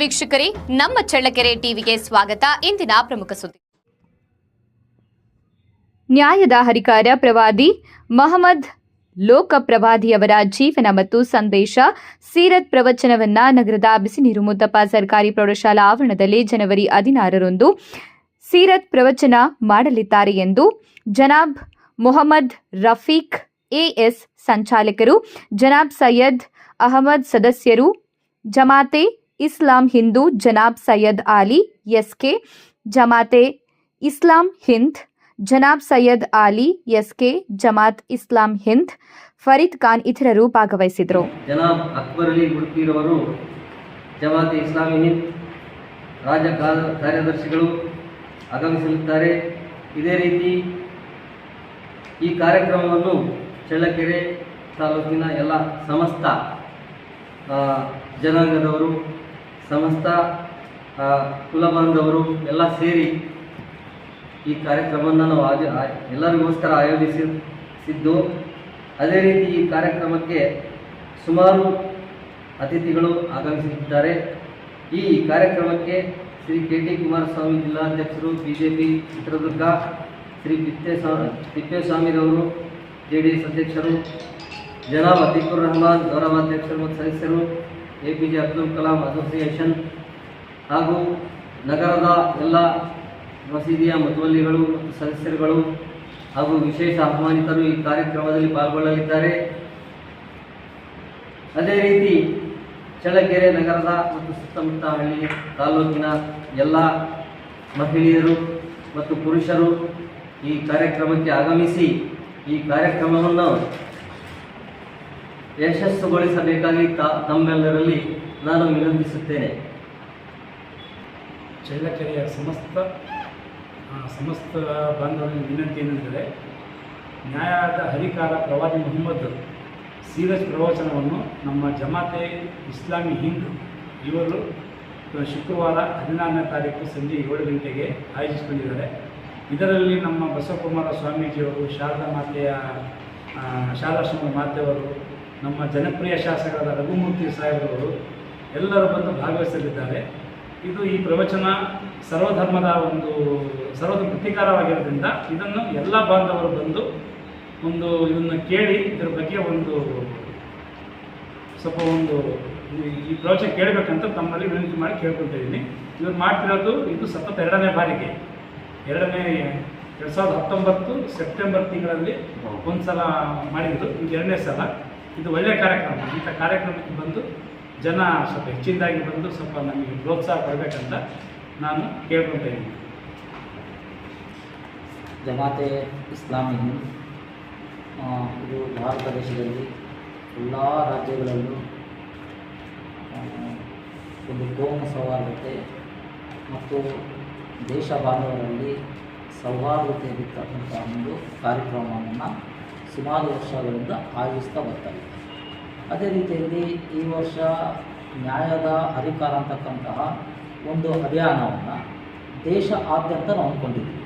ವೀಕ್ಷಕರೇ, ನಮ್ಮ ಚಳ್ಳಕೆರೆ ಟಿವಿಗೆ ಸ್ವಾಗತ. ಇಂದಿನ ಪ್ರಮುಖ ಸುದ್ದಿ. ನ್ಯಾಯದ ಹರಿಕಾರ ಪ್ರವಾದಿ ಮಹಮ್ಮದ್ ಲೋಕ ಪ್ರವಾದಿಯವರ ಜೀವನ ಮತ್ತು ಸಂದೇಶ ಸೀರತ್ ಪ್ರವಚನವನ್ನ ನಗರದ ಬಿಸಿನೀರು ಮುತ್ತಪ್ಪ ಸರ್ಕಾರಿ ಪ್ರೌಢಶಾಲಾ ಆವರಣದಲ್ಲಿ ಜನವರಿ 16ರಂದು ಸೀರತ್ ಪ್ರವಚನ ಮಾಡಲಿದ್ದಾರೆ ಎಂದು ಜನಾಬ್ ಮೊಹಮ್ಮದ್ ರಫೀಕ್ ಎಎಸ್ ಸಂಚಾಲಕರು, ಜನಾಬ್ ಸೈಯದ್ ಅಹಮದ್ ಸದಸ್ಯರು, ಜಮಾತೆ ಇಸ್ಲಾಂ ಹಿಂದೂ ಜನಾಬ್ ಸೈಯದ್ ಆಲಿ ಎಸ್ಕೆ, ಜಮಾತೆ ಇಸ್ಲಾಂ ಹಿಂದ್ ಜನಾಬ್ ಸೈಯದ್ ಆಲಿ ಎಸ್ಕೆ, ಜಮಾತ್ ಇಸ್ಲಾಂ ಹಿಂದ್ ಫರೀದ್ ಖಾನ್ ಇತರರು ಭಾಗವಹಿಸಿದರು. ಜನಾಬ್ ಅಕ್ಬರ್ ಅಲಿ ಉಡುಪಿರವರು ಜಮಾತೆ ಇಸ್ಲಾಮಿ ಹಿಂದ್ ರಾಜ್ಯ ಕಾರ್ಯದರ್ಶಿಗಳು ಆಗಮಿಸಲಿದ್ದಾರೆ. ಇದೇ ರೀತಿ ಈ ಕಾರ್ಯಕ್ರಮವನ್ನು ಚಳ್ಳಕೆರೆ ತಾಲೂಕಿನ ಎಲ್ಲ ಸಮಸ್ತ ಜನಾಂಗದವರು, ಸಮಸ್ತ ಕುಲಬಾಂಧವರು ಎಲ್ಲ ಸೇರಿ ಈ ಕಾರ್ಯಕ್ರಮವನ್ನು ನಾವು ಎಲ್ಲರಿಗೋಸ್ಕರ ಆಯೋಜಿಸಿದ್ದು. ಅದೇ ರೀತಿ ಈ ಕಾರ್ಯಕ್ರಮಕ್ಕೆ ಸುಮಾರು ಅತಿಥಿಗಳು ಆಗಮಿಸಿದ್ದಾರೆ. ಈ ಕಾರ್ಯಕ್ರಮಕ್ಕೆ ಶ್ರೀ ಕೆ.ಟಿ. ಕುಮಾರಸ್ವಾಮಿ ಜಿಲ್ಲಾಧ್ಯಕ್ಷರು, ಬಿಜೆಪಿ ಚಿತ್ರದುರ್ಗ, ಶ್ರೀ ತಿಪ್ಪೇಸ್ವಾಮಿರವರು JDS ಅಧ್ಯಕ್ಷರು, ಜನಾಬ್ ಅತೀಕುರ್ ರಹಮಾನ್ ಗೌರವಾಧ್ಯಕ್ಷರು ಮತ್ತು ಸದಸ್ಯರು, APJ ಅಬ್ದುಲ್ ಕಲಾಂ ಅಸೋಸಿಯೇಷನ್ ಹಾಗೂ ನಗರದ ಎಲ್ಲ ಮಸೀದಿಯ ಮುತವಲ್ಲಿಗಳು ಮತ್ತು ಸದಸ್ಯರುಗಳು ಹಾಗೂ ವಿಶೇಷ ಆಹ್ವಾನಿತರು ಈ ಕಾರ್ಯಕ್ರಮದಲ್ಲಿ ಪಾಲ್ಗೊಳ್ಳಲಿದ್ದಾರೆ. ಅದೇ ರೀತಿ ಚಳ್ಳಕೆರೆ ನಗರದ ಮತ್ತು ಸುತ್ತಮುತ್ತ ಹಳ್ಳಿ ತಾಲೂಕಿನ ಎಲ್ಲ ಮಹಿಳೆಯರು ಮತ್ತು ಪುರುಷರು ಈ ಕಾರ್ಯಕ್ರಮಕ್ಕೆ ಆಗಮಿಸಿ ಈ ಕಾರ್ಯಕ್ರಮವನ್ನು ಯಶಸ್ಸುಗೊಳಿಸಬೇಕಾಗಿ ತಮ್ಮೆಲ್ಲರಲ್ಲಿ ನಾನು ವಿನಂತಿಸುತ್ತೇನೆ. ಚಳ್ಳಕೆರೆಯ ಸಮಸ್ತ ಬಾಂಧವರಿಗೆ ವಿನಂತಿ ಏನೆಂದರೆ, ನ್ಯಾಯದ ಹರಿಕಾರ ಪ್ರವಾದಿ ಮೊಹಮ್ಮದ್ ಸೀರತ್ ಪ್ರವಚನವನ್ನು ನಮ್ಮ ಜಮಾತೆ ಇಸ್ಲಾಮಿ ಹಿಂದ್ ಇವರು ಶುಕ್ರವಾರ 16ನೇ ತಾರೀಕು ಸಂಜೆ 7 ಗಂಟೆಗೆ ಆಯೋಜಿಸಿಕೊಂಡಿದ್ದಾರೆ. ಇದರಲ್ಲಿ ನಮ್ಮ ಬಸವಕುಮಾರ ಸ್ವಾಮೀಜಿಯವರು, ಶಾರದಾಶ್ರಮದ ಮಾತೆಯವರು, ನಮ್ಮ ಜನಪ್ರಿಯ ಶಾಸಕರಾದ ರಘುಮೂರ್ತಿ ಸಾಹೇಬರವರು ಎಲ್ಲರೂ ಬಂದು ಭಾಗವಹಿಸಲಿದ್ದಾರೆ. ಈ ಪ್ರವಚನ ಸರ್ವಧರ್ಮದ ಪ್ರತೀಕಾರವಾಗಿರೋದ್ರಿಂದ ಇದನ್ನು ಎಲ್ಲ ಬಾಂಧವರು ಬಂದು ಇದನ್ನು ಕೇಳಿ ಇದರ ಬಗ್ಗೆ ಈ ಪ್ರವಚನ ಕೇಳಬೇಕಂತ ತಮ್ಮಲ್ಲಿ ವಿನಂತಿ ಮಾಡಿ ಕೇಳ್ಕೊಳ್ತಾ ಇದ್ದೀನಿ. ಇವರು ಮಾಡ್ತಿರೋದು ಇದು ಸತತ 2ನೇ ಬಾರಿಗೆ. 2019 ಸೆಪ್ಟೆಂಬರ್ ತಿಂಗಳಲ್ಲಿ ಒಂದು ಸಲ ಮಾಡಿದ್ದು, ಇದು 2ನೇ ಸಲ. ಇದು ಒಳ್ಳೆಯ ಕಾರ್ಯಕ್ರಮ. ಇಂಥ ಕಾರ್ಯಕ್ರಮಕ್ಕೆ ಬಂದು ಜನ ಸ್ವಲ್ಪ ಹೆಚ್ಚಿನದಾಗಿ ಬಂದು ಸ್ವಲ್ಪ ನಮಗೆ ಪ್ರೋತ್ಸಾಹ ಕೊಡಬೇಕಂತ ನಾನು ಕೇಳ್ಕೊಳ್ತಾ ಇದ್ದೀನಿ. ಜಮಾತೆ ಇಸ್ಲಾಮಿ ಹಿಂದ್ ಇದು ಭಾರತ ದೇಶದಲ್ಲಿ ಎಲ್ಲ ರಾಜ್ಯಗಳಲ್ಲೂ ಒಂದು ಕೋಮು ಸೌಹಾರ್ದತೆ ಮತ್ತು ದೇಶ ಬಾಂಧವರಲ್ಲಿ ಸೌಹಾರ್ದತೆ ಇರತಕ್ಕಂಥ ಒಂದು ಕಾರ್ಯಕ್ರಮವನ್ನು ಸುಮಾರು ವರ್ಷಗಳಿಂದ ಆಯೋಜಿಸ್ತಾ ಬರ್ತಾರೆ. ಅದೇ ರೀತಿಯಲ್ಲಿ ಈ ವರ್ಷ ನ್ಯಾಯದ ಹರಿಕಾರ ಅಂತಕ್ಕಂತಹ ಒಂದು ಅಭಿಯಾನವನ್ನು ದೇಶ ಆದ್ಯಂತ ನಾವು ಅಂದ್ಕೊಂಡಿದ್ದೀವಿ.